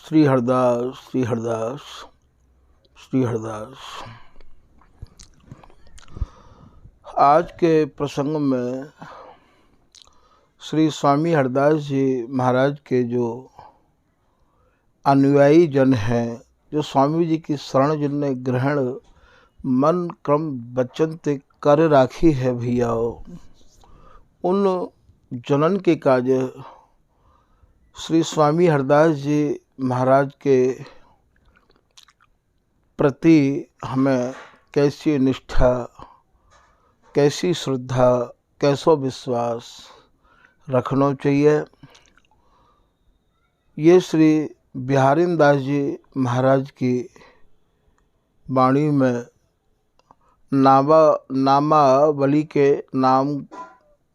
श्री हरदास श्री हरदास श्री हरदास। आज के प्रसंग में श्री स्वामी हरदास जी महाराज के जो अनुयायी जन हैं, जो स्वामी जी की शरण जिनने ग्रहण मन क्रम वचन ते कर राखी है भैया, उन जनन के काज श्री स्वामी हरदास जी महाराज के प्रति हमें कैसी निष्ठा, कैसी श्रद्धा, कैसो विश्वास रखना चाहिए। ये श्री बिहारीन दास जी महाराज की वाणी में नामावली के नाम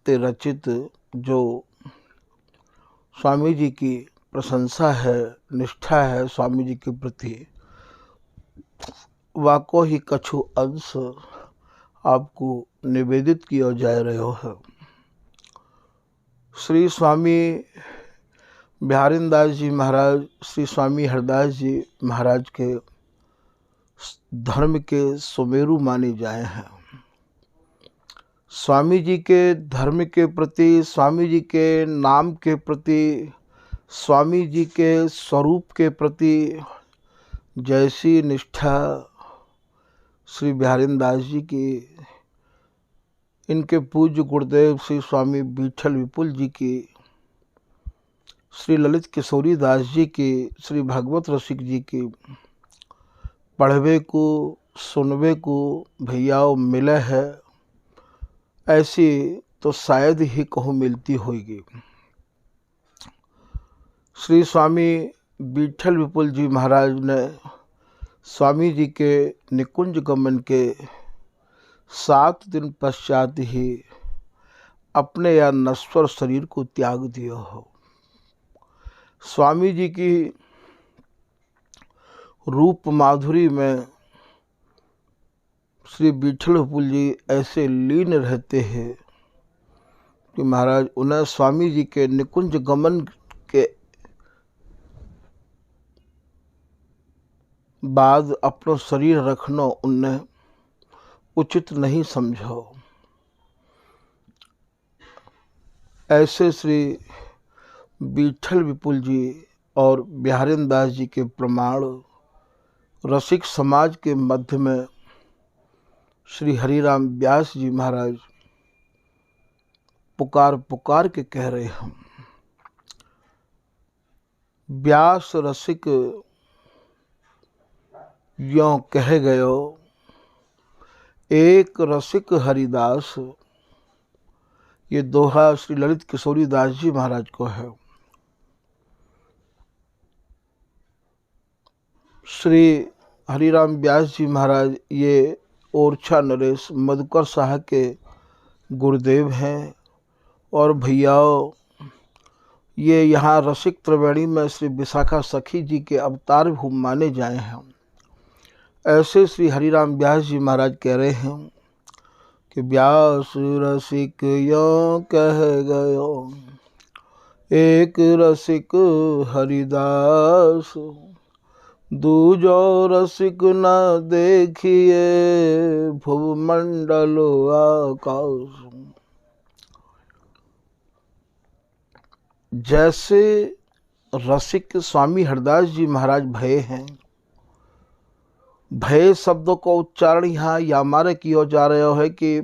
ते रचित जो स्वामी जी की प्रशंसा है, निष्ठा है स्वामी जी के प्रति, वाको ही कछु अंश आपको निवेदित किया जा रहा है। श्री स्वामी बिहारीन दास जी महाराज श्री स्वामी हरदास जी महाराज के धर्म के सुमेरु माने जाए हैं। स्वामी जी के धर्म के प्रति, स्वामी जी के नाम के प्रति, स्वामी जी के स्वरूप के प्रति जैसी निष्ठा श्री बिहारीन दास जी की, इनके पूज्य गुरुदेव श्री स्वामी विठल विपुल जी की, श्री ललित किशोरी दास जी की, श्री भागवत रसिक जी की पढ़वे को सुनवे को भैयाओं मिले है, ऐसी तो शायद ही कहूँ मिलती होगी। श्री स्वामी विठल विपुल जी महाराज ने स्वामी जी के निकुंज गमन के 7 दिन पश्चात ही अपने या नश्वर शरीर को त्याग दिया हो। स्वामी जी की रूप माधुरी में श्री विठल विपुल जी ऐसे लीन रहते हैं कि महाराज उन्हें स्वामी जी के निकुंज गमन के बाद अपना शरीर रखना उन्हें उचित नहीं समझो। ऐसे श्री विठल विपुल जी और बिहारीन दास जी के प्रमाण रसिक समाज के मध्य में श्री हरिराम व्यास जी महाराज पुकार पुकार के कह रहे हैं, व्यास रसिक यों कह गयो एक रसिक हरिदास। ये दोहा श्री ललित किशोरी दास जी महाराज को है। श्री हरिराम व्यास जी महाराज ये ओरछा नरेश मधुकर शाह के गुरुदेव हैं और भैयाओं ये यहाँ रसिक त्रिवेणी में श्री विशाखा सखी जी के अवतार भूम माने जाए हैं। ऐसे श्री हरिराम व्यास जी महाराज कह रहे हैं कि व्यास रसिक यों कह गयो एक रसिक हरिदास, दूजो रसिक न देखिए भुवमंडल आकाश। जैसे रसिक स्वामी हरदास जी महाराज भय हैं, भय शब्दों का उच्चारण यहाँ यामारे किया जा रहा है कि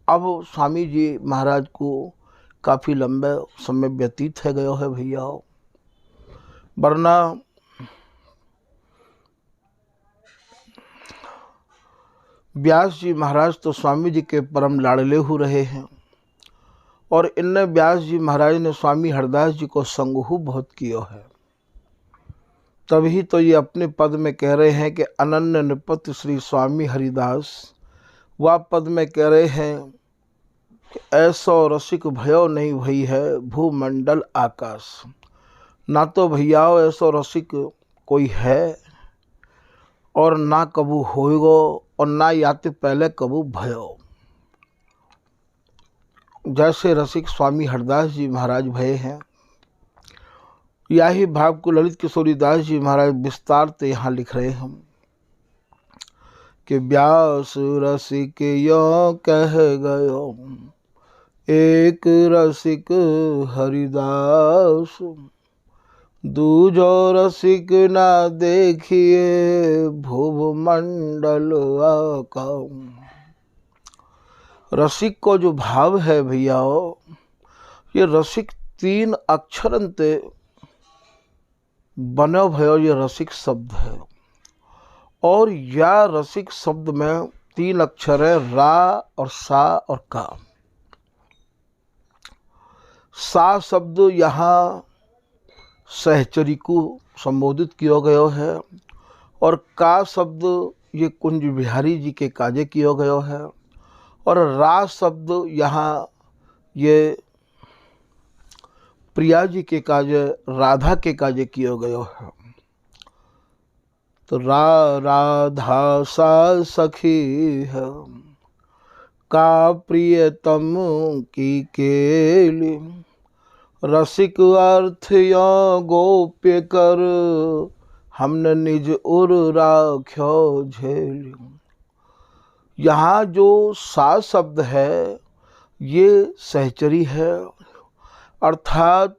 अब स्वामी जी महाराज को काफ़ी लंबे समय व्यतीत है गया है भैया, वरना व्यास जी महाराज तो स्वामी जी के परम लाडले हो रहे हैं और इनने व्यास जी महाराज ने स्वामी हरदास जी को संगहु बहुत किया है। तभी तो ये अपने पद में कह रहे हैं कि अनन्य निपत श्री स्वामी हरिदास। वह पद में कह रहे हैं कि ऐसो रसिक भयो नहीं भई है भूमंडल आकाश। ना तो भैयाओ ऐसो रसिक कोई है और ना कबू होएगो और ना याते पहले कबू भयो। जैसे रसिक स्वामी हरदास जी महाराज भय हैं, यही भाव को ललित किशोरी दास जी महाराज विस्तार से यहाँ लिख रहे हैं कि व्यास रसिक यो कह गयो एक रसिक हरिदास, दूजो रसिक ना देखिए भुव मंडल आकाम। रसिक को जो भाव है भैया, ये रसिक 3 अक्षरन ते बनो भयो, ये रसिक शब्द है। और या रसिक शब्द में 3 अक्षर है, रा और सा और का। सा शब्द यहाँ सहचरी को संबोधित किया गया है और का शब्द ये कुंज बिहारी जी के काजे किया गया है और रा शब्द यहाँ ये प्रिया जी के काजे, राधा के काजे किया गया है। तो राधा सा सखी है का प्रियतम की केली, रसिक अर्थ यो गोप्य कर हमने निज उर राख्यो झेल। यहाँ जो सा शब्द है ये सहचरी है, अर्थात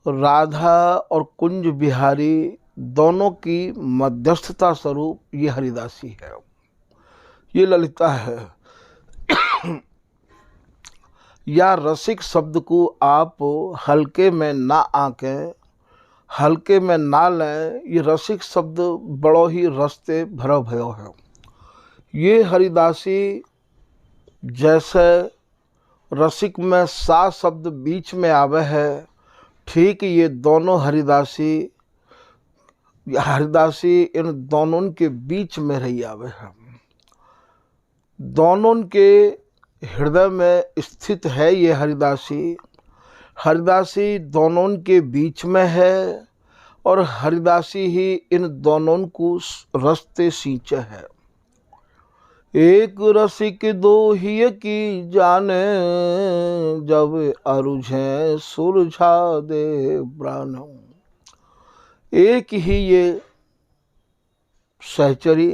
राधा और कुंज बिहारी दोनों की मध्यस्थता स्वरूप ये हरिदासी है, ये ललिता है। या रसिक शब्द को आप हल्के में ना आके, हल्के में ना लें, ये रसिक शब्द बड़ो ही रस्ते भरो भयो है। ये हरिदासी जैसे रसिक में सा शब्द बीच में आवे है, ठीक ये दोनों हरिदासी इन दोनों के बीच में रही आवे है। दोनों के हृदय में स्थित है ये हरिदासी। हरिदासी दोनों के बीच में है और हरिदासी ही इन दोनों को रस्ते सींचे है। एक रसिक दो ही की जाने, जब अरुझे सुलझा दे प्राण। एक ही ये सहचरी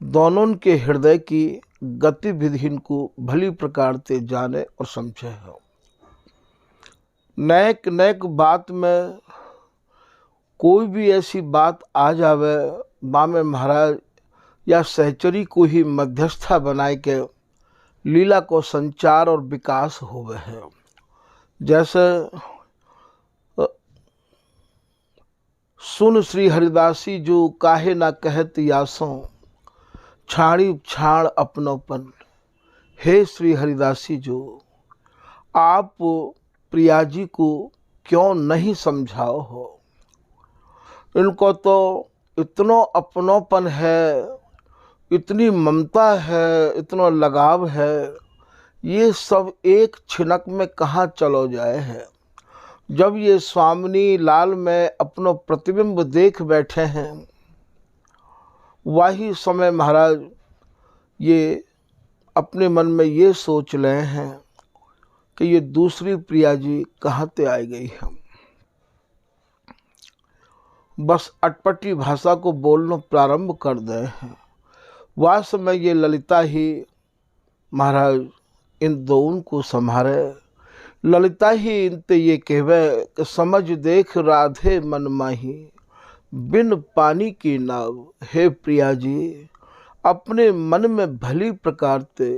दोनों के हृदय की गतिविधि को भली प्रकार से जाने और समझे है। नैक नैक बात में कोई भी ऐसी बात आ जावे, बामे महाराज या सहचरी को ही मध्यस्था बनाए के लीला को संचार और विकास होवे है। जैसे सुन श्री हरिदासी जो काहे ना कहत यासों, छाड़ी छाड़ अपनोपन। हे श्री हरिदासी जो आप प्रिया जी को क्यों नहीं समझाओ हो, इनको तो इतना अपनोपन है, इतनी ममता है, इतना लगाव है, ये सब एक छिनक में कहाँ चलो जाए है। जब ये स्वामिनी लाल में अपनो प्रतिबिंब देख बैठे हैं, वही समय महाराज ये अपने मन में ये सोच रहे हैं कि ये दूसरी प्रिया जी कहाँ से आई गई है। बस अटपटी भाषा को बोलना प्रारंभ कर दे हैं। वह समय ये ललिता ही महाराज इन दोनों को संभारे। ललिता ही इनते ये कहवे कि समझ देख राधे मन माही, बिन पानी की नाव। हे प्रिया जी, अपने मन में भली प्रकार से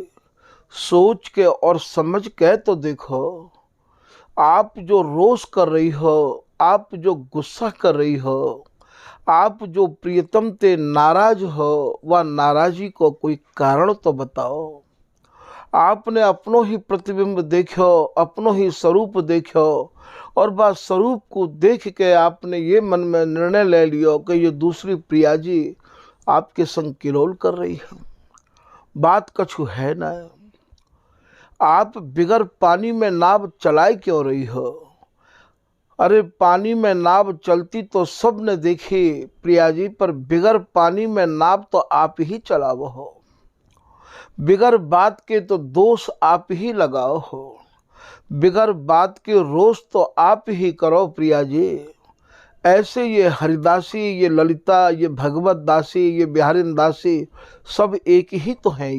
सोच के और समझ के तो देखो, आप जो रोष कर रही हो, आप जो गुस्सा कर रही हो, आप जो प्रियतम ते नाराज हो, वह नाराजी को कोई कारण तो बताओ। आपने अपनों ही प्रतिबिंब देखो, अपनों ही स्वरूप देखो और वह स्वरूप को देख के आपने ये मन में निर्णय ले लियो कि ये दूसरी प्रिया जी आपके संग किरोल कर रही है। बात कछु है ना। आप बिगर पानी में नाव चलाए क्यों रही हो? अरे पानी में नाव चलती तो सब ने देखी प्रिया जी, पर बिगर पानी में नाव तो आप ही चलाओ हो। बिगर बात के तो दोष आप ही लगाओ हो। बिगर बात के रोज तो आप ही करो प्रिया जी। ऐसे ये हरिदासी, ये ललिता, ये भगवत दासी, ये बिहारिन दासी सब एक ही तो हैं।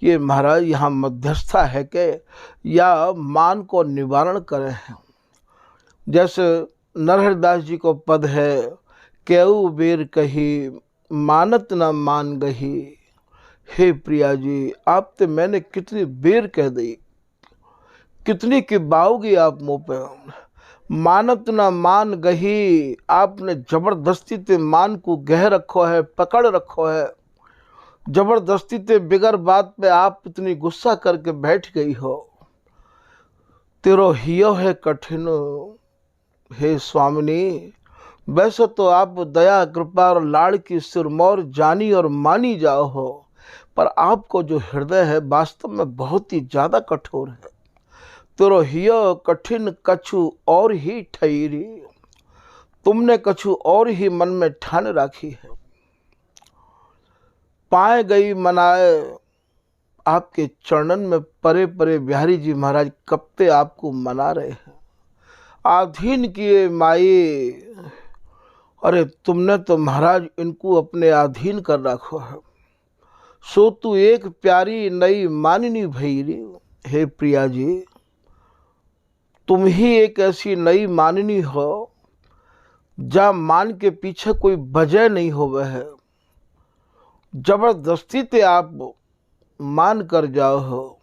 ये महाराज यहाँ मध्यस्था है के या मान को निवारण करे हैं। जैसे नरहरिदास जी को पद है, केऊ बेर कही मानत न मान गही। हे प्रिया जी, आप तो मैंने कितनी बेर कह दी, कितनी की बाओगी आप मुँह पे। मानत न मान गही, आपने जबरदस्ती ते मान को गह रखो है, पकड़ रखो है। जबरदस्ती ते बिगर बात पे आप इतनी गुस्सा करके बैठ गई हो। तेरो हियो है कठिन हे स्वामिनी। वैसे तो आप दया कृपा और लाड़ की सिरमौर जानी और मानी जाओ हो, पर आपको जो हृदय है वास्तव में बहुत ही ज़्यादा कठोर है। तेरो हियो कठिन कछु और ही ठहरी। तुमने कछु और ही मन में ठान राखी है। पाए गई मनाए आपके चरणन में परे परे बिहारी जी महाराज कपते आपको मना रहे हैं। आधीन किए माई, अरे तुमने तो महाराज इनको अपने अधीन कर रखो है। सो तू एक प्यारी नई माननी भैरी। हे प्रिया जी, तुम ही एक ऐसी नई माननी हो जा मान के पीछे कोई वजह नहीं हो। वह है जबरदस्ती ते आप मान कर जाओ हो।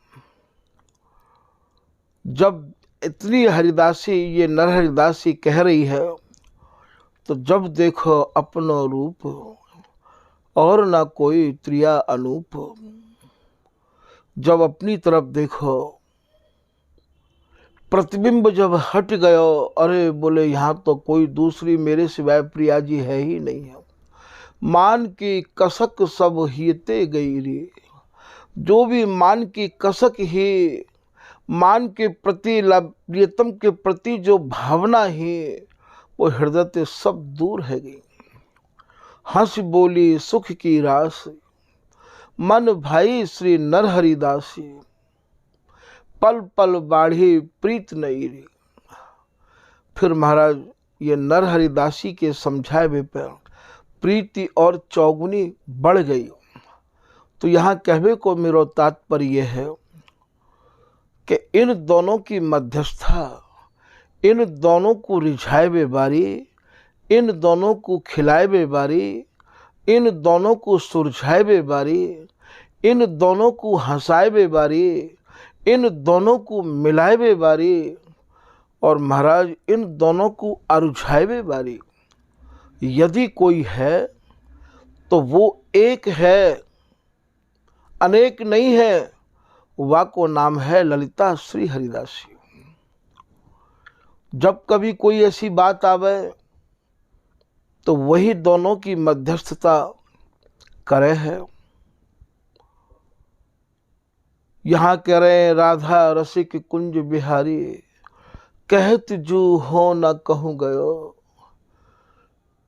जब इतनी हरिदासी, ये नर हरिदासी कह रही है, तो जब देखो अपनो रूप और ना कोई त्रिया अनूप। जब अपनी तरफ देखो प्रतिबिंब जब हट गयो, अरे बोले यहाँ तो कोई दूसरी मेरे सिवाय प्रिया जी है ही नहीं है। मान की कसक सब हियते गई रे। जो भी मान की कसक ही, मान के प्रति, प्रियतम के प्रति जो भावना ही, वो हृदय से सब दूर है गई। हंस बोली सुख की रास, मन भाई श्री नरहरिदासी। पल पल बाढ़ी प्रीत नहीं री। फिर महाराज ये नरहरिदासी के समझाए हुए पर प्रीति और चौगुनी बढ़ गई। तो यहाँ कहवे को मेरो तात्पर्य यह है कि इन दोनों की मध्यस्था, इन दोनों को रिझाए हुए बारी, इन दोनों को खिलाए हुए बारी, इन दोनों को सुरझाए हुए बारी, इन दोनों को हंसाए हुए बारी, इन दोनों को मिलाए हुए बारी, और महाराज इन दोनों को अरुझाए हुए बारी। यदि कोई है तो वो एक है, अनेक नहीं है। वा को नाम है ललिता श्री हरिदासी। जब कभी कोई ऐसी बात आवे तो वही दोनों की मध्यस्थता करे है। यहाँ कह रहे हैं, राधा रसिक कुंज बिहारी, कहत जू हो न कहूँ गयो।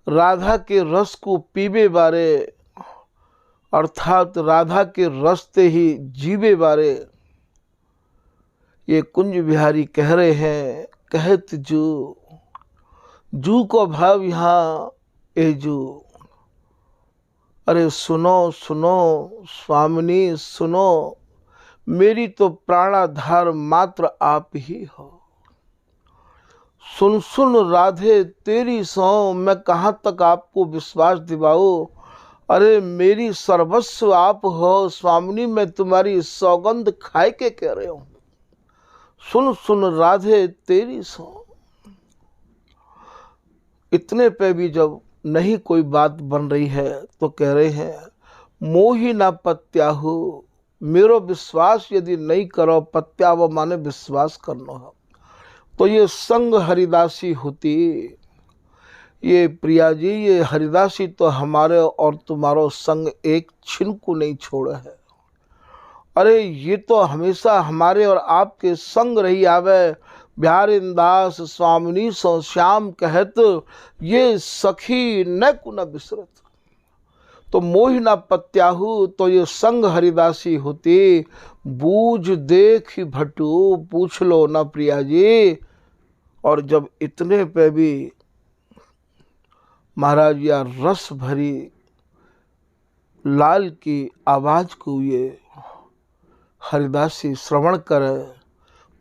राधा के रस को पीबे बारे, अर्थात राधा के रस्ते ही जीवे बारे, ये कुंज बिहारी कह रहे हैं, कहत जू। जू को भाव यहाँ एजू। अरे सुनो सुनो स्वामिनी सुनो, मेरी तो प्राणाधार मात्र आप ही हो। सुन सुन राधे तेरी सौ, मैं कहाँ तक आपको विश्वास दिलाऊं। अरे मेरी सर्वस्व आप हो स्वामिनी, मैं तुम्हारी सौगंध खाए के कह रहे हूँ। सुन सुन राधे तेरी सौ। इतने पे भी जब नहीं कोई बात बन रही है तो कह रहे हैं, मोही ना पत्याहु। मेरो विश्वास यदि नहीं करो, पत्याव माने विश्वास करना है, तो ये संग हरिदासी होती। ये प्रिया जी, ये हरिदासी तो हमारे और तुम्हारो संग एक छिन को नहीं छोड़ा है। अरे ये तो हमेशा हमारे और आपके संग रही आवे। बिहारिन दास स्वामिनी सो श्याम कहत, ये सखी न कुन बिसरत। तो मोहि ना पत्याहु तो ये संग हरिदासी होती, बूझ देख भटू पूछ लो ना प्रिया जी। और जब इतने पे भी महाराज या रस भरी लाल की आवाज को ये हरिदासी श्रवण करे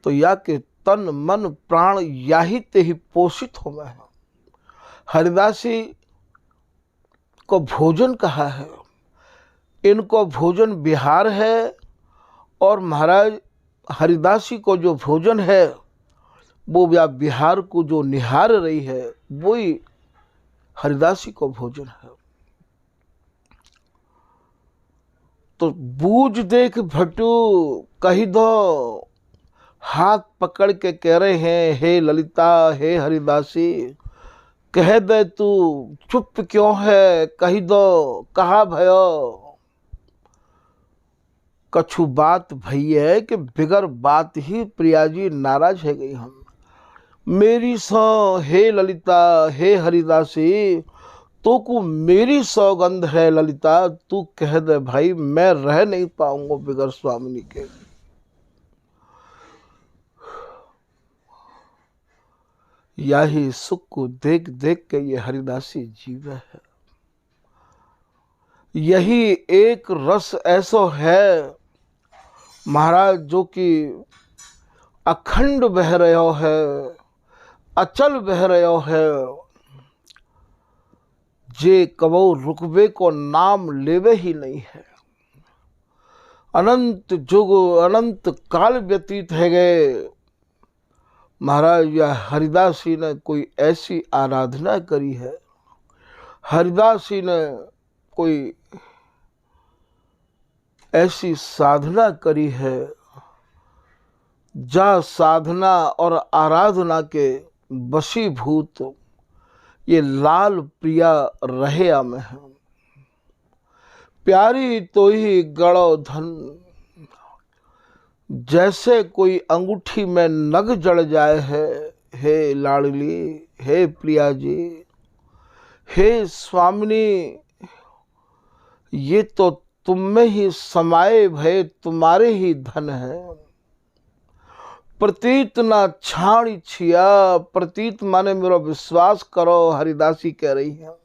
तो या के तन मन प्राण याही ते ही पोषित हो मैं। हरिदासी को भोजन कहा है, इनको भोजन विहार है, और महाराज हरिदासी को जो भोजन है वो या विहार को जो निहार रही है वही हरिदासी को भोजन है। तो बूझ देख भटू कही दो, हाथ पकड़ के कह रहे हैं हे ललिता हे हरिदासी, कह दे तू चुप क्यों है, कही दो कहा भयो। कछु बात भई है कि बिगर बात ही प्रिया जी नाराज है गई हम। मेरी सो हे ललिता हे हरिदासी, तो को मेरी सौगंध है ललिता, तू कह दे भाई मैं रह नहीं पाऊंगा बिगर स्वामिनी के। यही सुख को देख देख के ये हरिदासी जीवे है। यही एक रस ऐसो है महाराज जो कि अखंड बह रहो है, अचल बह रहो है, जे कबो रुकबे को नाम लेवे ही नहीं है। अनंत जुग अनंत काल व्यतीत है गए महाराज, या हरिदासी ने कोई ऐसी आराधना करी है, हरिदासी ने कोई ऐसी साधना करी है, जा साधना और आराधना के वशीभूत ये लाल प्रिया रहे में है। प्यारी तो ही गड़ो धन, जैसे कोई अंगूठी में नग जड़ जाए है। हे लाडली हे प्रिया जी हे स्वामिनी, ये तो तुम में ही समाये भय तुम्हारे ही धन है। प्रतीत ना छाड़ी छिया, प्रतीत माने मेरा विश्वास करो, हरिदासी कह रही है।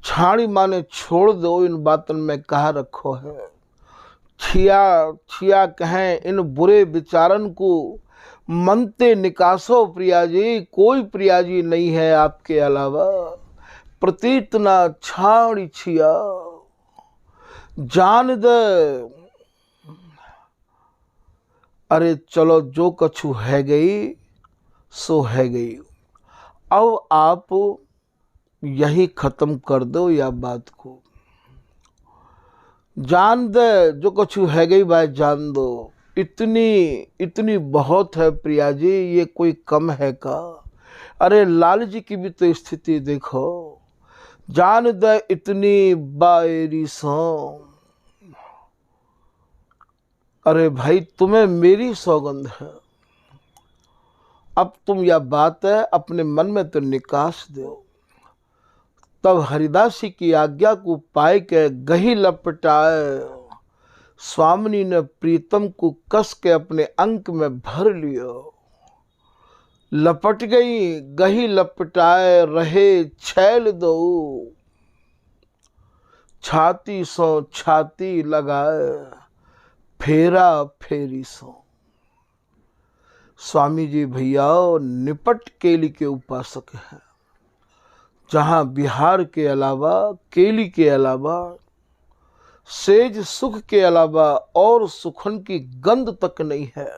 छाड़ी माने छोड़ दो, इन बातन में कहा रखो है। छिया छिया कहें इन बुरे विचारन को, मनते निकासो प्रिया जी, कोई प्रिया जी नहीं है आपके अलावा। प्रतीत ना छाड़ी छिया, जान दे अरे चलो जो कछु है गई सो है गई। अब आप यही खत्म कर दो या बात को, जान दे जो कछु है गई भाई जान दो। इतनी बहुत है प्रिया जी, ये कोई कम है का। अरे लाल जी की भी तो स्थिति देखो, जान दे इतनी बाएरी सो। अरे भाई तुम्हें मेरी सौगंध है, अब तुम यह बात है अपने मन में तो निकास दो। तब हरिदासी की आज्ञा को पाए के गही लपटाए, स्वामिनी ने प्रीतम को कस के अपने अंक में भर लियो। लपट गई गही लपटाए रहे छैल दो, छाती सो छाती लगाए फेरा फेरी सो। स्वामी जी भैया निपट केली के उपासक हैं, जहाँ बिहार के अलावा केली के अलावा सेज सुख के अलावा और सुखन की गंध तक नहीं है।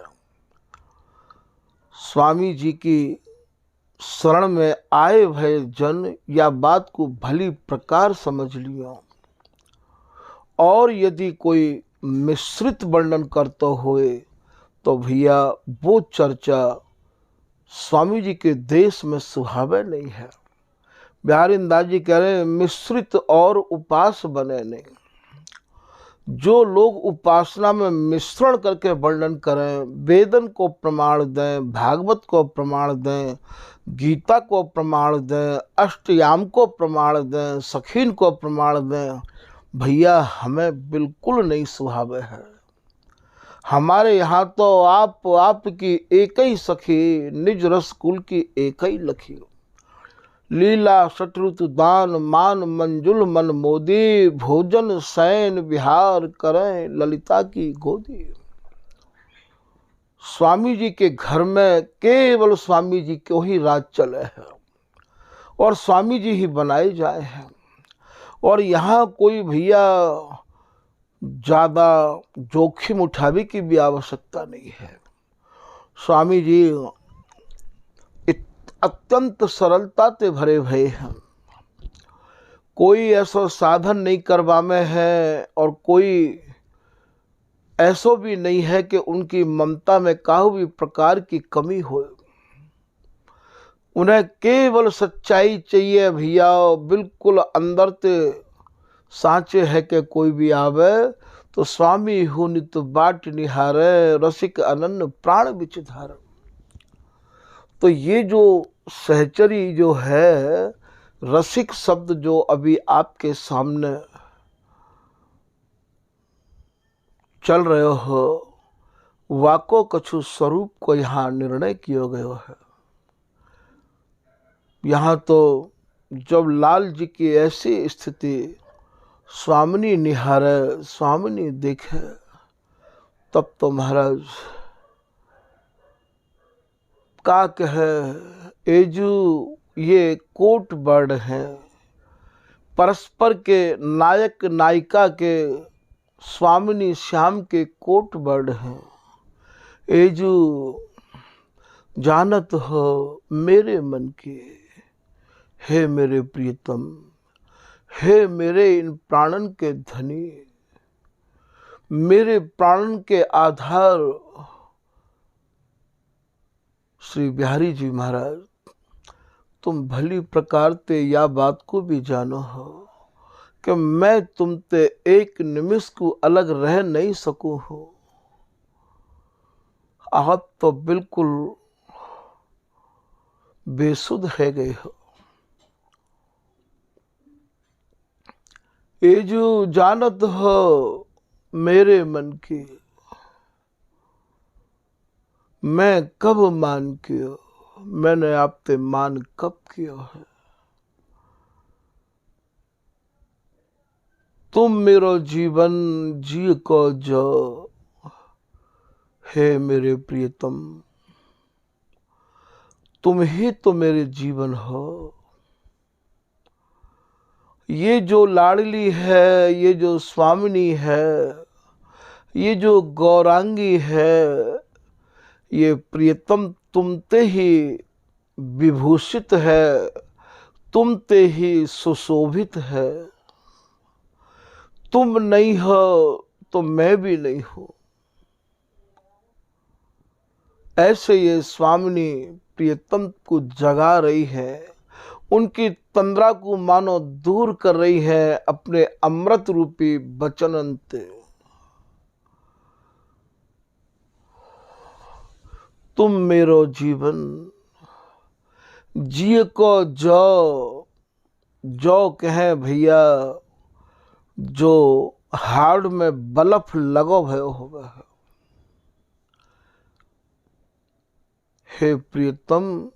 स्वामी जी की शरण में आए भय जन या बात को भली प्रकार समझ लियो। और यदि कोई मिश्रित वर्णन करता होए तो भैया वो चर्चा स्वामी जी के देश में सुहावे नहीं है। बिहारीदास जी कह रहे हैं मिश्रित और उपास बने नहीं। जो लोग उपासना में मिश्रण करके वर्णन करें, वेदन को प्रमाण दें, भागवत को प्रमाण दें, गीता को प्रमाण दें, अष्टयाम को प्रमाण दें, सखीन को प्रमाण दें, भैया हमें बिल्कुल नहीं सुहावे है। हमारे यहाँ तो आपकी एक ही सखी, निज रसकुल की एक ही लखी। लीला शत्रुत दान मान मंजुल मन मोदी, भोजन शयन विहार करें ललिता की गोदी। स्वामी जी के घर में केवल स्वामी जी को ही राज चले हैं और स्वामी जी ही बनाए जाए हैं। और यहाँ कोई भैया ज़्यादा जोखिम उठाने की भी आवश्यकता नहीं है। स्वामी जी अत्यंत सरलता से भरे भये हैं। कोई ऐसा साधन नहीं करवा में है और कोई ऐसा भी नहीं है कि उनकी ममता में काहू भी प्रकार की कमी हो। उन्हें केवल सच्चाई चाहिए भैया, बिल्कुल अंदर ते साँचे है कि कोई भी आवे तो स्वामी हूँ नित बाट निहारे, रसिक अनन्य प्राण विचिधार। तो ये जो सहचरी जो है, रसिक शब्द जो अभी आपके सामने चल रहे हो, वाको कछु स्वरूप को यहाँ निर्णय किया गया है। यहाँ तो जब लाल जी की ऐसी स्थिति स्वामिनी निहारे, स्वामिनी देखे, तब तो महाराज का कहे एजू ये कोट वर्ड हैं, परस्पर के नायक नायिका के स्वामिनी श्याम के कोट वर्ड हैं। एजू जानत हो मेरे मन की, हे मेरे प्रियतम, हे मेरे इन प्राणन के धनी, मेरे प्राणन के आधार श्री बिहारी जी महाराज, तुम भली प्रकार ते या बात को भी जानो हो कि मैं तुमते एक निमिष को अलग रह नहीं सकूं हो। आप तो बिल्कुल बेसुध है गए हो। ये जो जानत हो मेरे मन की, मैं कब मान किया, मैंने आपते मान कब किया है। तुम मेरो जीवन जी को जो, हे मेरे प्रियतम, तुम ही तो मेरे जीवन हो। ये जो लाडली है, ये जो स्वामिनी है, ये जो गौरांगी है, ये प्रियतम तुमते ही विभूषित है, तुमते ही सुशोभित है। तुम नहीं हो तो मैं भी नहीं हूं। ऐसे ये स्वामिनी प्रियतम को जगा रही है, उनकी तंद्रा को मानो दूर कर रही है अपने अमृत रूपी वचन से। तुम मेरो जीवन जिए को जो कहे भैया, जो हार्ड में बलफ लगो भयो होगा। हे प्रियतम,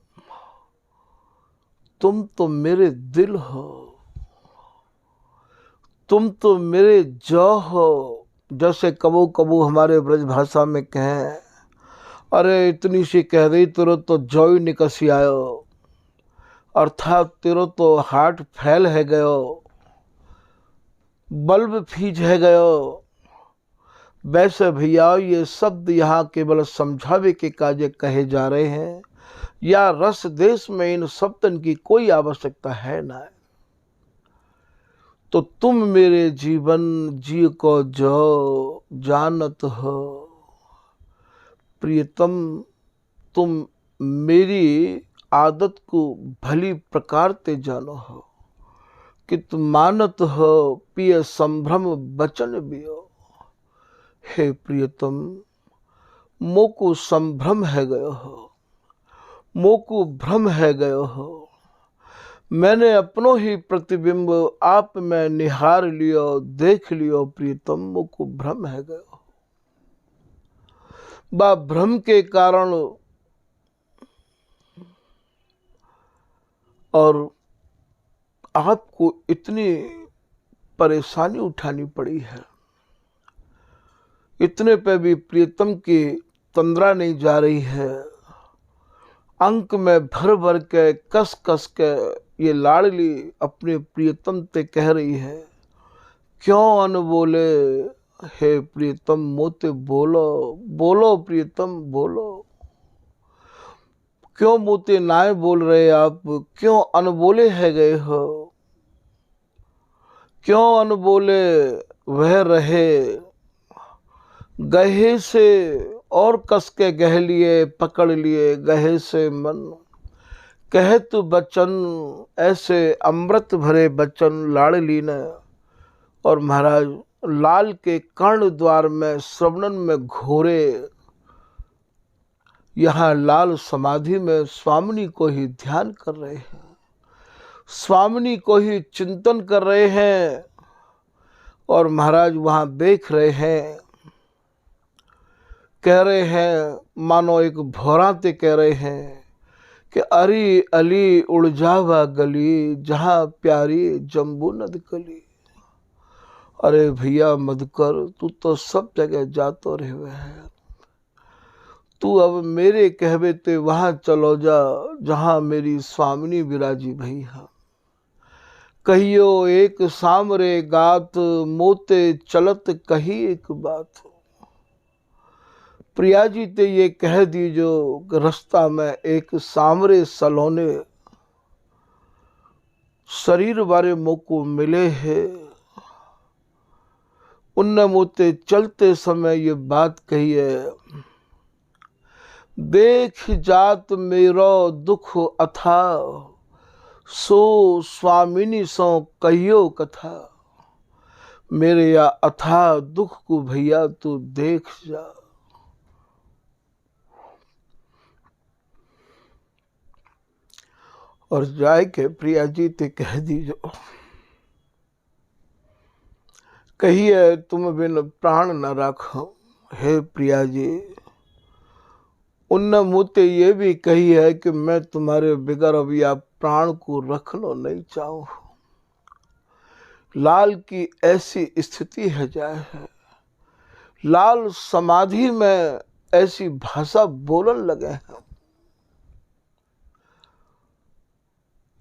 तुम तो मेरे दिल हो, तुम तो मेरे जो हो। जैसे कबू कबू हमारे ब्रज भाषा में कहें, अरे इतनी सी कह रही तेरो तो जो ही निकसी आयो, अर्थात तेरो तो हार्ट फैल है गयो, बल्ब फीज है गयो। वैसे भैया ये शब्द यहाँ केवल समझावे के कार्य कहे जा रहे हैं, या रस देश में इन शब्दन की कोई आवश्यकता है ना। तो तुम मेरे जीवन जी को जो जानत हो, प्रियतम तुम मेरी आदत को भली प्रकार ते जानो हो, कि तुम मानत हो पिय संभ्रम बचन भी हो। हे प्रियतम, मोको संभ्रम है गयो हो, मोको भ्रम है गयो हो। मैंने अपनो ही प्रतिबिंब आप में निहार लियो, देख लियो प्रियतम, मोको भ्रम है गयो। बा भ्रम के कारण और आपको इतनी परेशानी उठानी पड़ी है, इतने पे भी प्रियतम की तंद्रा नहीं जा रही है। अंक में भर भर के कस कस के ये लाडली अपने प्रियतम ते कह रही है, क्यों अन बोले हे प्रियतम मोते बोलो, बोलो प्रियतम बोलो। क्यों मोते नाय बोल रहे आप, क्यों अनबोले है गए हो, क्यों अनबोले वह रहे। गहे से और कस के गह लिए, पकड़ लिए गहे से मन। कहे तो बचन ऐसे अमृत भरे बचन लाडली ने। और महाराज लाल के कर्ण द्वार में श्रवणन में घोरे, यहाँ लाल समाधि में स्वामिनी को ही ध्यान कर रहे हैं, स्वामिनी को ही चिंतन कर रहे हैं। और महाराज वहाँ देख रहे हैं, कह रहे हैं, मानो एक भौराते कह रहे हैं कि अरी अली उड़ जावा गली, जहाँ प्यारी जम्बू नद कली। अरे भैया मधुकर, तू तो सब जगह जातो रहे है, तू अब मेरे कहवे ते वहां चलो जा जहां मेरी स्वामिनी विराजी भैया। कहियो एक सामरे गात, मोते चलत कही एक बात। प्रिया जी ते ये कह दीजो रास्ता में एक सामरे सलोने शरीर बारे मोको मिले है। उनने मोते चलते समय ये बात कही है, देख जात मेरो दुख अथा, सो स्वामिनी सो कहियो कथा। मेरे या अथा दुख को भैया तू देख जा। और जाए के प्रिया जी ते कह दीजो, कहिए तुम बिन प्राण न राखो। हे प्रिया जी, उनने मुझसे ये भी कही है कि मैं तुम्हारे बिगर अभी आप प्राण को रखना नहीं चाहूं। लाल की ऐसी स्थिति है जाए है, लाल समाधि में ऐसी भाषा बोलन लगे हैं।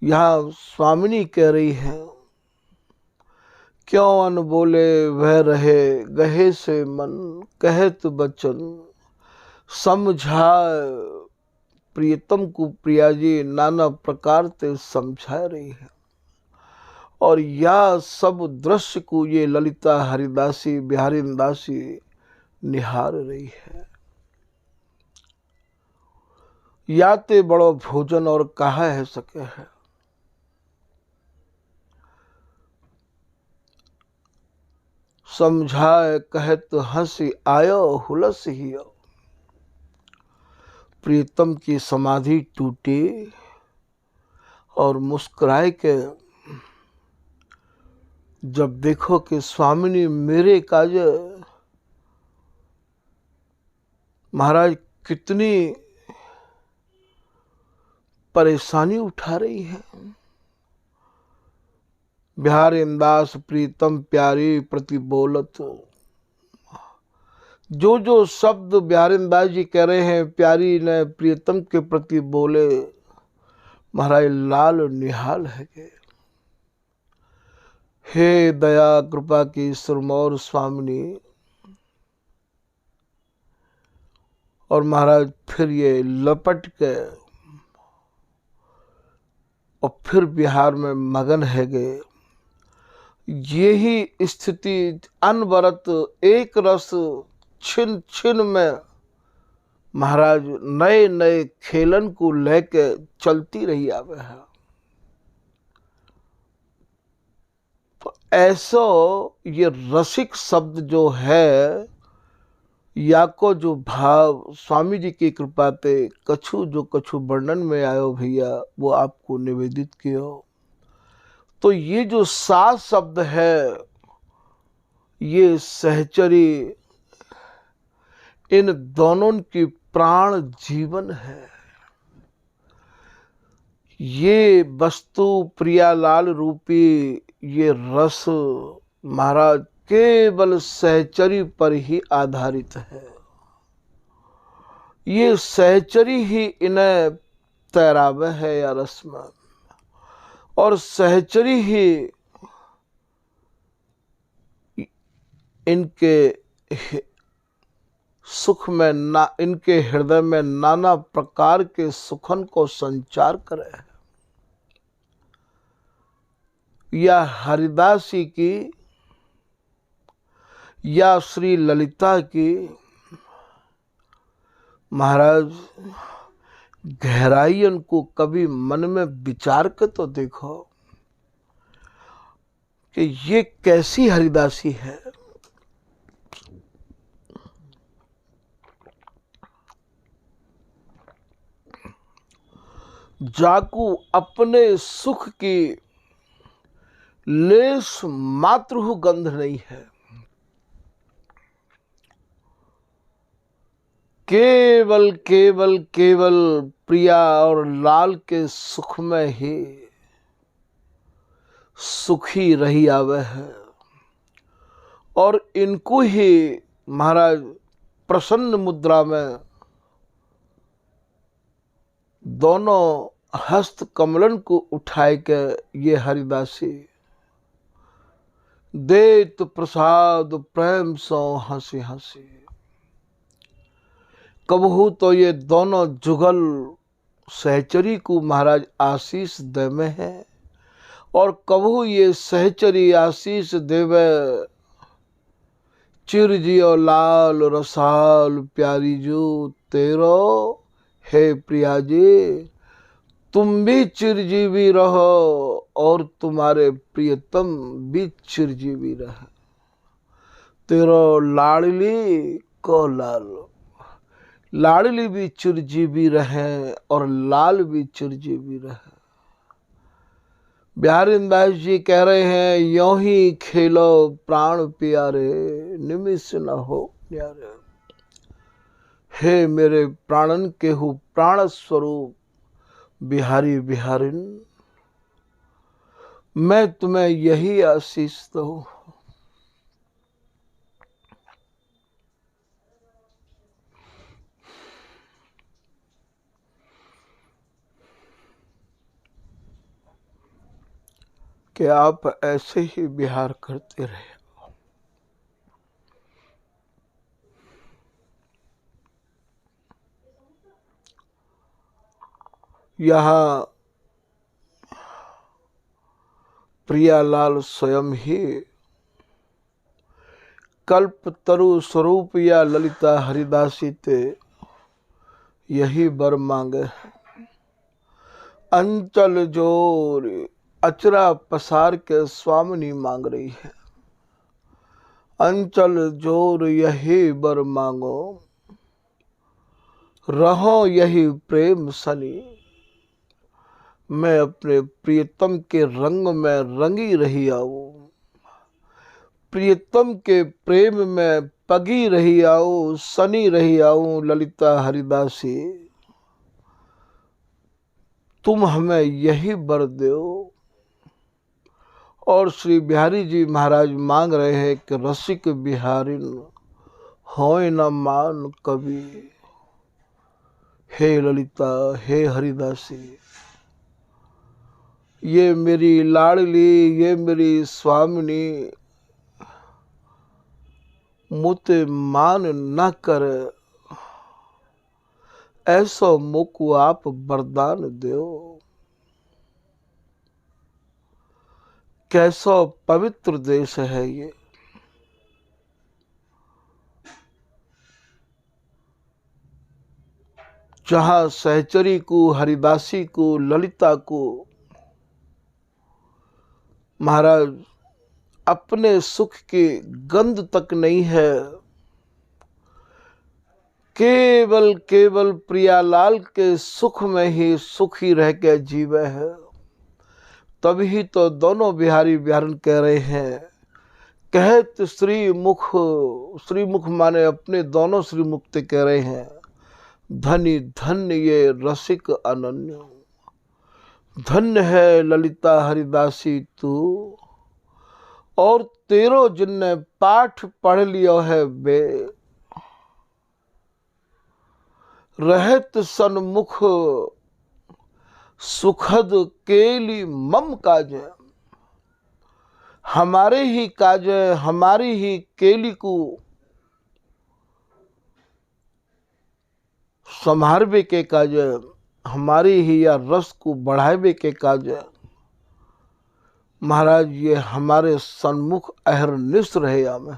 यहाँ स्वामिनी कह रही है, क्यों अन बोले वह रहे गहे से मन, कहे तो बचन समझा। प्रियतम को प्रिया जी नाना प्रकार से समझा रही है। और यह सब दृश्य को ये ललिता हरिदासी बिहारी दासी निहार रही है। याते बड़ो भोजन और कहा है सके है। समझाए कहे तो हंसी आयो हुलस ही। प्रीतम की समाधि टूटी और मुस्कुराए के जब देखो कि स्वामिनी मेरे काज, महाराज कितनी परेशानी उठा रही है। बिहारी दास प्रीतम प्यारी प्रति बोलत, जो जो शब्द बिहारी दास जी कह रहे हैं प्यारी ने प्रियतम के प्रति बोले, महाराज लाल निहाल है के। हे दया कृपा की सुरमौर स्वामिनी। और महाराज फिर ये लपट के और फिर बिहार में मगन है गए। यही स्थिति अनवरत एक रस छिन छिन में महाराज नए नए खेलन को लेके चलती रही आवे है। तो ऐसो ये रसिक शब्द जो है या को जो भाव स्वामी जी की कृपा ते कछु जो कछु वर्णन में आयो भैया वो आपको निवेदित कियो। तो ये जो 7 शब्द है ये सहचरी इन दोनों की प्राण जीवन है। ये वस्तु प्रियालाल रूपी ये रस महाराज केवल सहचरी पर ही आधारित है। ये सहचरी ही इन्हें तैरावे है या रस में, और सहचरी ही इनके सुख में ना इनके हृदय में नाना प्रकार के सुखन को संचार करे। या हरिदासी की या श्री ललिता की महाराज गहराइयन को कभी मन में विचार कर तो देखो कि ये कैसी हरिदासी है। जाकू अपने सुख की लेश मात्र गंध नहीं है, केवल केवल केवल प्रिया और लाल के सुख में ही सुखी रही आवे है, और इनको ही महाराज प्रसन्न मुद्रा में दोनों हस्त कमलन को उठाए के ये हरिदासी देत प्रसाद प्रेम सो हंसी हंसी। कबहू तो ये दोनों जुगल सहचरी को महाराज आशीष दे में है, और कबहू ये सहचरी आशीष देवे चिर जियो लाल रसाल प्यारी जो तेरो हे प्रिया जी, तुम भी चिरजीवी रहो और तुम्हारे प्रियतम भी चिरजीवी रहे। तेरो लाडली को लाल, लाडली भी चिरजीवी रहे और लाल भी चिरजीवी रहे। बिहारी दास जी कह रहे हैं, यों ही खेलो प्राण प्यारे निमिष न हो न्यारे। हे मेरे प्राणन के हु प्राण स्वरूप बिहारी बिहारिन, मैं तुम्हें यही आशीष दूं। कि आप ऐसे ही विहार करते रहे। यहाँ प्रियालाल स्वयं ही कल्प तरु स्वरूप या ललिता हरिदासी ते यही वर मांगे। अंचल जोर अचरा पसार के स्वामिनी मांग रही है। अंचल जोर यही वर मांगो, रहो यही प्रेम सनी। मैं अपने प्रियतम के रंग में रंगी रही आऊं, प्रियतम के प्रेम में पगी रही आऊं, सनी रही आऊं। ललिता हरिदासी तुम हमें यही वर दो। और श्री बिहारी जी महाराज मांग रहे हैं कि रसिक बिहारिन होए न मान कभी। हे ललिता हे हरिदासी, ये मेरी लाडली ये मेरी स्वामिनी मुते मान न कर, ऐसो मुको आप वरदान दो। कैसा पवित्र देश है ये। जहां सहचरी को हरिदासी को ललिता को महाराज अपने सुख की गंध तक नहीं है, केवल केवल प्रियालाल के सुख में ही सुखी रह के जीवे है। तभी तो दोनों बिहारी बिहारन कह रहे हैं, कहत श्रीमुख माने अपने दोनों श्रीमुख ते कह रहे हैं, धनी धन्य ये रसिक अनन्य, धन्य है ललिता हरिदासी तू, और तेरो जिनने पाठ पढ़ लियो है बे, रहत सन्मुख सुखद केली मम काज, हमारे ही काज हमारी ही केली को संभारबे के काज, हमारी ही या रस को बढ़ावे के काज। महाराज ये हमारे सन्मुख अहरनिश रहे आमे।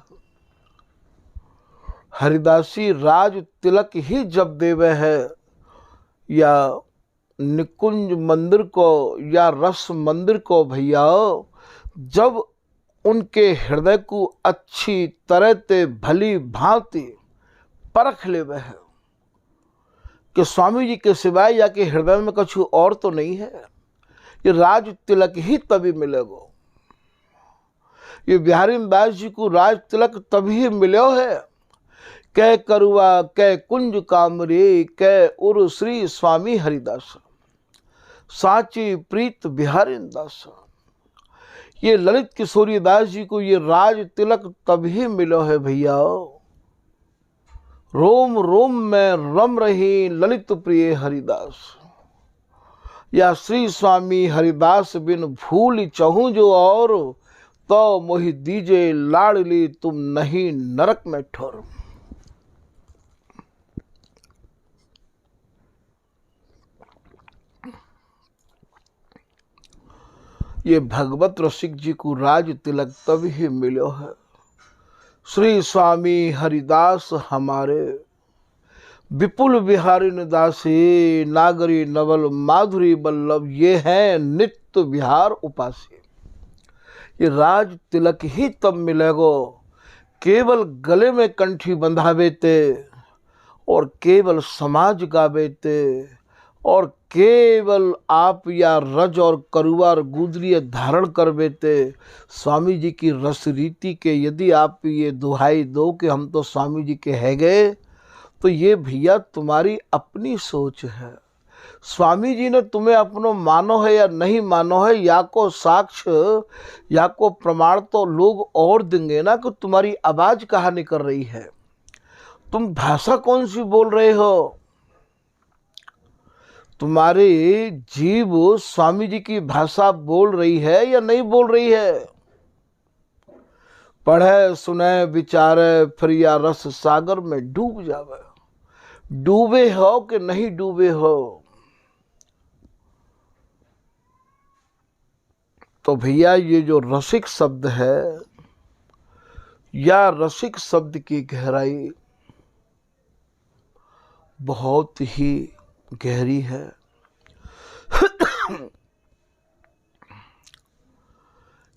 हरिदासी राज तिलक ही जब देवे है, या निकुंज मंदिर को या रस मंदिर को भैया, जब उनके हृदय को अच्छी तरह ते भली भांति परख लेवे है कि स्वामी जी के सिवाय या के हृदय में कुछ और तो नहीं है, ये राज तिलक ही तभी मिलेगा। ये बिहारी दास जी को राज तिलक तभी मिलो है, कै करुआ कै कुंज कामरे कै उर श्री स्वामी हरिदास, साची प्रीत बिहारी दास। ये ललित किशोरी दास जी को ये राज तिलक तभी मिलो है भैया, रोम रोम में रम रही ललित प्रिय हरिदास, या श्री स्वामी हरिदास बिन भूल चहूं जो और, तो मोहि दीजे लाडली तुम नहीं नरक में ठोर। ये भगवत रसिक जी को राज तिलक तभी मिलो है, श्री स्वामी हरिदास हमारे, विपुल बिहारी दासी नागरी नवल माधुरी बल्लभ, ये है नित्य बिहार उपासी। ये राज तिलक ही तब मिलेगो केवल गले में कंठी बंधावे ते, और केवल समाज गावे ते, और केवल आप या रज और करुआ और गुदरिय धारण कर बेते। स्वामी जी की रस रीति के यदि आप ये दुहाई दो कि हम तो स्वामी जी के है गए, तो ये भैया तुम्हारी अपनी सोच है। स्वामी जी ने तुम्हें अपनो मानो है या नहीं मानो है, या को साक्ष्य या को प्रमाण तो लोग और देंगे ना कि तुम्हारी आवाज कहाँ निकल रही है, तुम भाषा कौन सी बोल रहे हो। तुम्हारी जीव स्वामी जी की भाषा बोल रही है या नहीं बोल रही है। पढ़े सुने विचारे फिर या रस सागर में डूब जावे, डूबे हो कि नहीं डूबे हो। तो भैया ये जो रसिक शब्द है, या रसिक शब्द की गहराई बहुत ही गहरी है।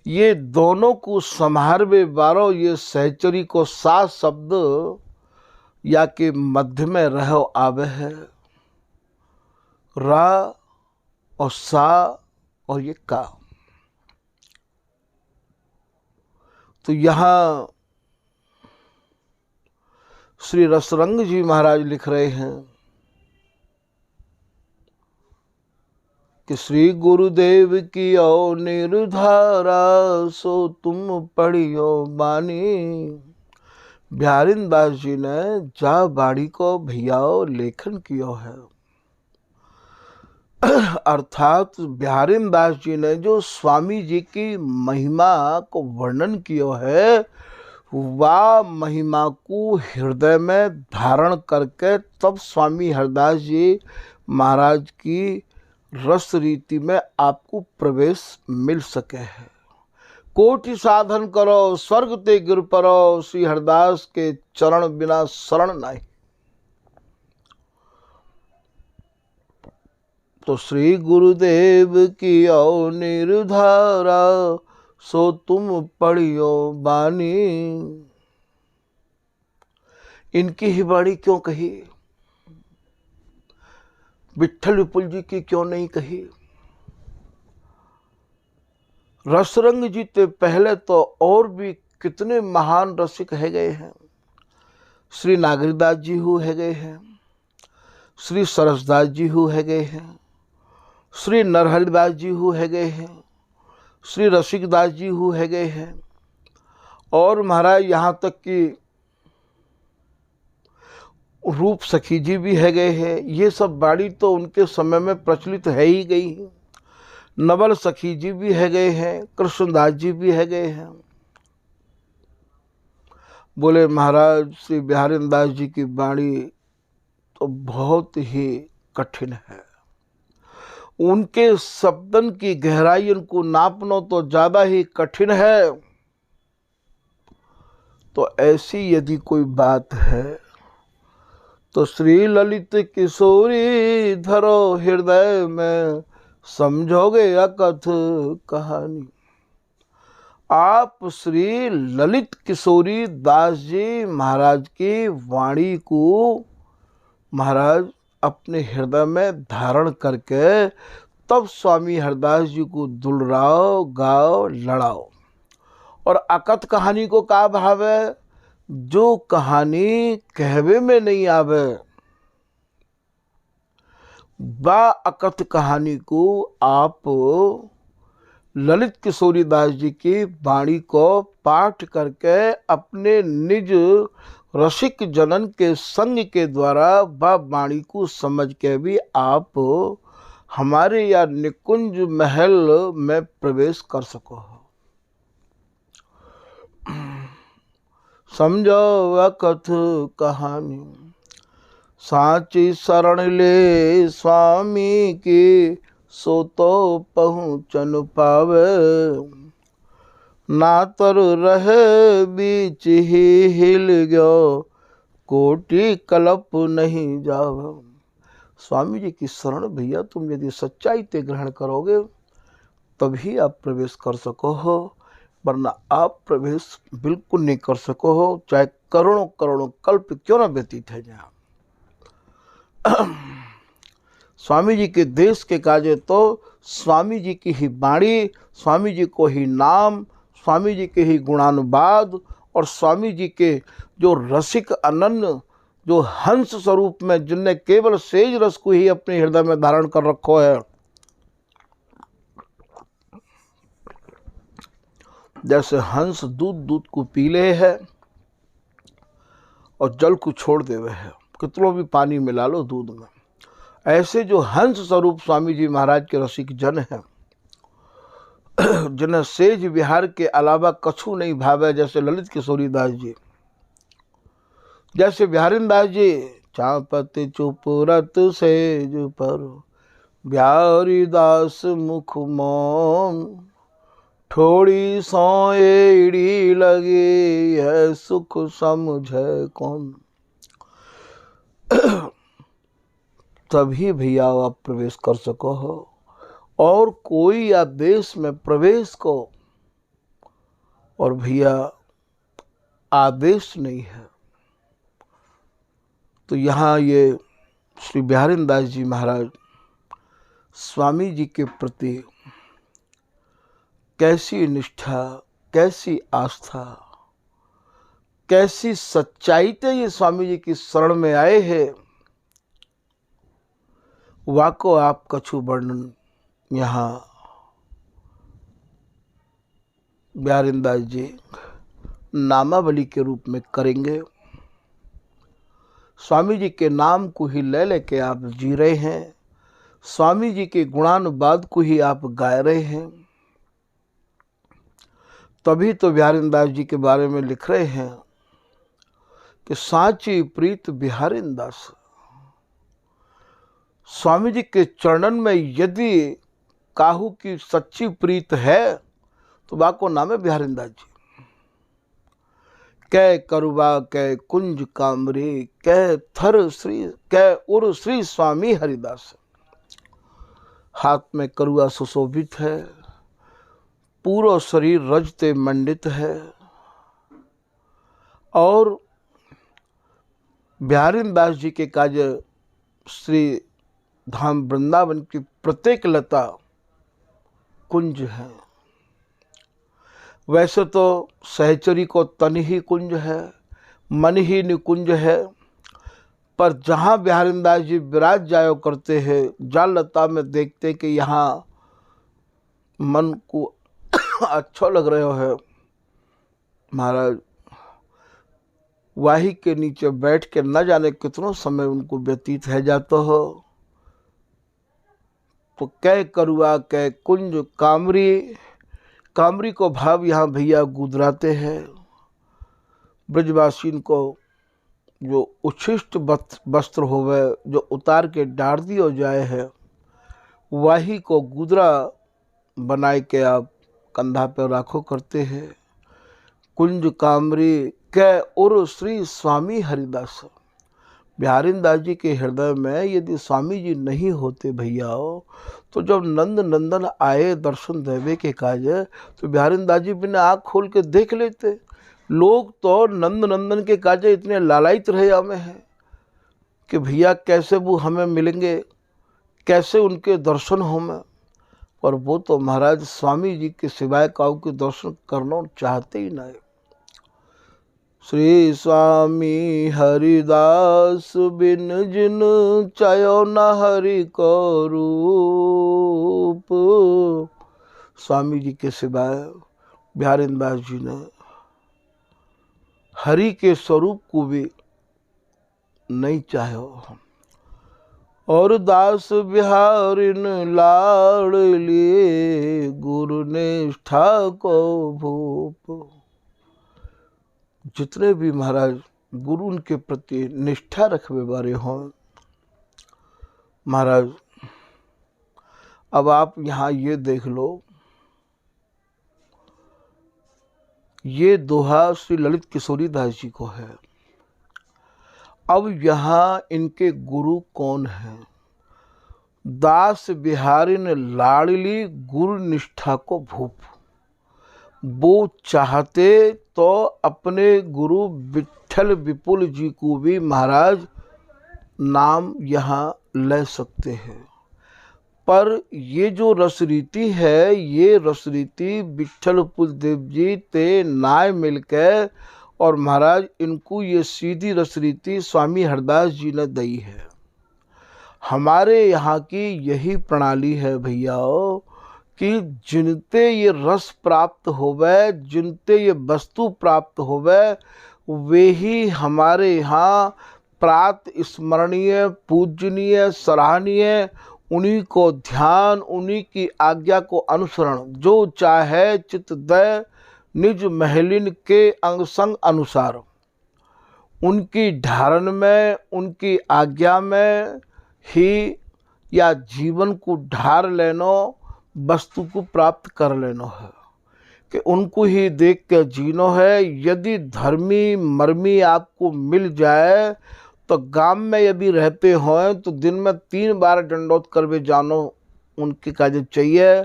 ये दोनों को संभारवे बारो, ये सहचरी को 7 शब्द या के मध्य में रहो आवे है, रा और सा और ये का। तो यहाँ श्री रसरंग जी महाराज लिख रहे हैं कि श्री गुरुदेव की ओ निर्धारा, सो तुम पढ़ियो बानी। बिहारीन दास जी ने जा बाड़ी को भैयाओ लेखन किया है, अर्थात बिहारीन दास जी ने जो स्वामी जी की महिमा को वर्णन किया है, वह महिमा को हृदय में धारण करके तब स्वामी हरिदास जी महाराज की रस रीति में आपको प्रवेश मिल सके है। कोटि साधन करो स्वर्ग ते गिर परो, श्री हरिदास के चरण बिना शरण नहीं। तो श्री गुरुदेव की ओ निर्धारा, सो तुम पढ़ियो बानी। इनकी ही बाणी क्यों कही? विट्ठल विपुल जी की क्यों नहीं कही। रसरंग जी ते पहले तो और भी कितने महान रसिक है गए हैं। श्री नागरिकदास जी हु है गए हैं, श्री सरसदास जी हु है गए हैं, श्री नरहरिदास जी हु है गए हैं, श्री रसिकदास जी हु है गए हैं, और महाराज यहाँ तक कि रूप सखी जी भी है गए हैं। ये सब बाणी तो उनके समय में प्रचलित है ही गई है। नवल सखी जी भी है गए हैं, कृष्णदास जी भी है गए हैं। बोले महाराज श्री बिहारी दास जी की बाणी तो बहुत ही कठिन है। उनके शब्दन की गहराई उनको नापना तो ज्यादा ही कठिन है। तो ऐसी यदि कोई बात है तो श्री ललित किशोरी धरो हृदय में, समझोगे अकथ कहानी। आप श्री ललित किशोरी दास जी महाराज की वाणी को महाराज अपने हृदय में धारण करके तब स्वामी हरदास जी को दुलराओ, गाओ, लड़ाओ। और अकथ कहानी को का भाव है, जो कहानी कहवे में नहीं आवे, बा अकथ कहानी को आप ललित किशोरी दास जी की वाणी को पाठ करके अपने निज रसिक जनन के संग के द्वारा वह वाणी को समझ के भी आप हमारे या निकुंज महल में प्रवेश कर सको। समझो अकथ कहानी, साची शरण ले स्वामी की, सो तो पहुँचन पावे, ना तर रहे बीच ही हिल गयो, कोटि कल्प नहीं जावे। स्वामी जी की शरण भैया तुम यदि सच्चाई ते ग्रहण करोगे तभी आप प्रवेश कर सको हो, वरना आप प्रवेश बिल्कुल नहीं कर सको हो, चाहे करोड़ों करोड़ों कल्प क्यों ना व्यतीत है। जहाँ स्वामी जी के देश के काजे तो स्वामी जी की ही वाणी, स्वामी जी को ही नाम, स्वामी जी के ही गुणानुवाद, और स्वामी जी के जो रसिक अनन्य जो हंस स्वरूप में जिनने केवल सेज रस को ही अपने हृदय में धारण कर रखो है। जैसे हंस दूध को पी ले है और जल को छोड़ देवे है, कितनों भी पानी मिला लो दूध में, ऐसे जो हंस स्वरूप स्वामी जी महाराज के रसिक जन हैं, जिन्हें सेज विहार के अलावा कछु नहीं भावे, जैसे ललित किशोरी दास जी, जैसे बिहारी दास जी, चापत चुप रत सेज पर, बिहारी दास मुख मौन, थोड़ी सौ एड़ी लगी है, सुख समझे कौन। तभी भैया आप प्रवेश कर सको हो, और कोई या देश में प्रवेश को और भैया आदेश नहीं है। तो यहाँ ये श्री बिहारी दास जी महाराज स्वामी जी के प्रति कैसी निष्ठा, कैसी आस्था, कैसी सच्चाई से ये स्वामी जी की शरण में आए हैं, वाको आप कछु वर्णन यहाँ बिहारी दास जी नामावली के रूप में करेंगे। स्वामी जी के नाम को ही ले लेके आप जी रहे हैं, स्वामी जी के गुणानुवाद को ही आप गा रहे हैं। तभी तो बिहारी दास जी के बारे में लिख रहे हैं कि साची प्रीत बिहारी दास। स्वामी जी के चरणन में यदि काहू की सच्ची प्रीत है तो बाको नाम है बिहारी दास जी। कै करुबा कै कुंज कामरे, कै थर श्री, कै उर श्री स्वामी हरिदास। हाथ में करुआ सुशोभित है, पूरा शरीर रजते मंडित है, और बिहारी दास जी के काज श्री धाम वृंदावन की प्रत्येक लता कुंज है। वैसे तो सहचरी को तन ही कुंज है, मन ही निकुंज है, पर जहाँ बिहारीदास जी विराज जायो करते हैं, जाल लता में देखते कि यहाँ मन को अच्छा लग रहा है, महाराज वाही के नीचे बैठ के न जाने कितनों समय उनको व्यतीत है जाता हो। तो कै करुआ कै कुंज कामरी, कामरी को भाव यहाँ भैया गुदराते हैं। ब्रजवासीन को जो उच्छिष्ट वस्त्र होवे जो उतार के डार दियो जाए है, वही को गुदरा बनाए के आप कंधा पे राखो करते हैं। कुंज कामरी कै उर श्री स्वामी हरिदास। बिहारीदास जी के हृदय में यदि स्वामी जी नहीं होते भैया तो जब नंद नंदन आए दर्शन देवे के काज, तो बिहारीदास जी बिना आँख खोल के देख लेते। लोग तो नंद नंदन के काजे इतने लालायित रहे हमें हैं कि भैया कैसे वो हमें मिलेंगे, कैसे उनके दर्शन होंगे, पर वो तो महाराज स्वामी जी के सिवाय काऊ के दर्शन करना चाहते ही नहीं। श्री स्वामी हरिदास बिन जिन चायो न हरि को रूप। स्वामी जी के सिवाय बिहारीदास जी ने हरि के स्वरूप को भी नहीं चाहो। और दास बिहारिन लाड़ लिए गुरु निष्ठा को भूप। जितने भी महाराज गुरु उनके प्रति निष्ठा रखने वाले हों, महाराज अब आप यहाँ ये देख लो, ये दोहा श्री ललित किशोरी दास जी को है। अब यहाँ इनके गुरु कौन हैं? दास बिहारिन लाड़ली गुरु निष्ठा को भूप। वो चाहते तो अपने गुरु विठल विपुल जी को भी महाराज नाम यहाँ ले सकते हैं, पर ये जो रसरीति है, ये रसरीति विठल पुलदेव जी ते नाय मिलकर और महाराज इनको ये सीधी रसरीति स्वामी हरदास जी ने दी है। हमारे यहाँ की यही प्रणाली है भैया कि जिनते ये रस प्राप्त होवे, जिनते ये वस्तु प्राप्त होवे, वे ही हमारे यहाँ प्रात स्मरणीय, पूजनीय, सराहनीय, उन्हीं को ध्यान, उन्हीं की आज्ञा को अनुसरण, जो चाहे चित्त दय निज महलिन के अंग संग अनुसार, उनकी धारण में, उनकी आज्ञा में ही या जीवन को ढार लेनो, वस्तु को प्राप्त कर लेनो है कि उनको ही देख के जीनो है। यदि धर्मी मर्मी आपको मिल जाए तो गांव में यदि रहते हो तो दिन में 3 बार दंडोत करवे जानो उनके काज चाहिए,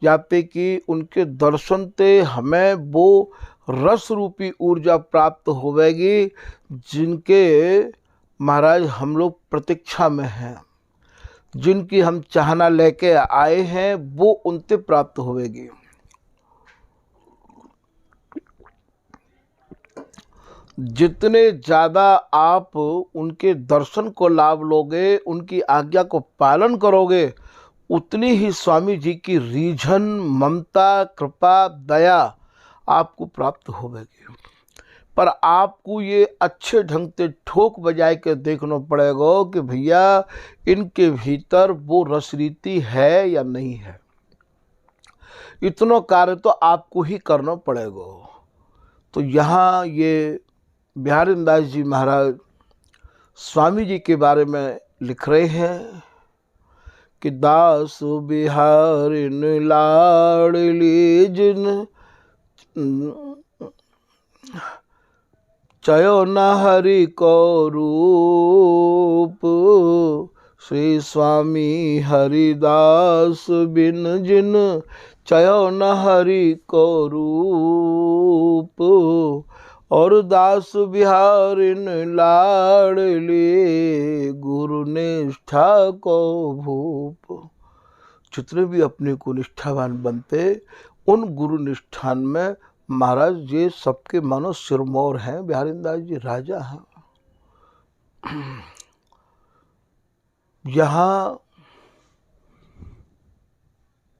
जाते कि उनके दर्शन ते हमें वो रस रूपी ऊर्जा प्राप्त होवेगी जिनके महाराज हम लोग प्रतीक्षा में हैं, जिनकी हम चाहना लेके आए हैं, वो उनसे प्राप्त होवेगी। जितने ज़्यादा आप उनके दर्शन को लाभ लोगे, उनकी आज्ञा को पालन करोगे, उतनी ही स्वामी जी की रीझन, ममता, कृपा, दया आपको प्राप्त होगी। पर आपको ये अच्छे ढंग से ठोक बजाए के देखना पड़ेगा कि भैया इनके भीतर वो रसरीति है या नहीं है। इतना कार्य तो आपको ही करना पड़ेगा। तो यहाँ ये बिहारीदास जी महाराज स्वामी जी के बारे में लिख रहे हैं कि दास बिहारिन लाड़ली जिन चयो न हरि को रूप। श्री स्वामी हरिदास बिन जिन चयो न हरि को रूप। और दास बिहारिन लाडली गुरु निष्ठा को भूप। जितने भी अपने को निष्ठावान बनते उन गुरु निष्ठान में महाराज ये सबके मानो सिरमौर हैं। बिहारीदास जी राजा हैं। यहाँ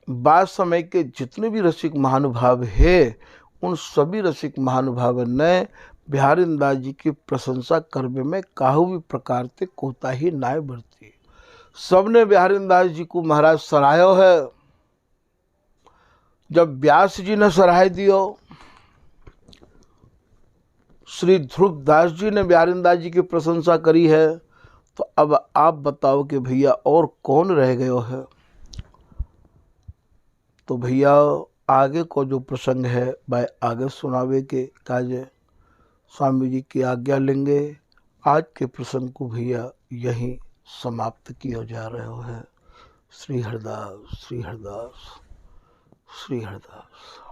बाद समय के जितने भी रसिक महानुभाव है उन सभी रसिक महानुभाव ने बिहारीदास जी की प्रशंसा करने में काहू भी प्रकार से कोताही नाय बरती। सबने बिहारीदास जी को महाराज सराहो है। जब व्यास जी ने सराह दियो, श्री ध्रुवदास जी ने बिहारीदास जी की प्रशंसा करी है, तो अब आप बताओ कि भैया और कौन रह गयो है। तो भैया आगे को जो प्रसंग है वह आगे सुनावे के काजे स्वामी जी की आज्ञा लेंगे। आज के प्रसंग को भैया यहीं समाप्त किया जा रहा है। श्री हरिदास, श्री हरिदास, श्री हरिदास।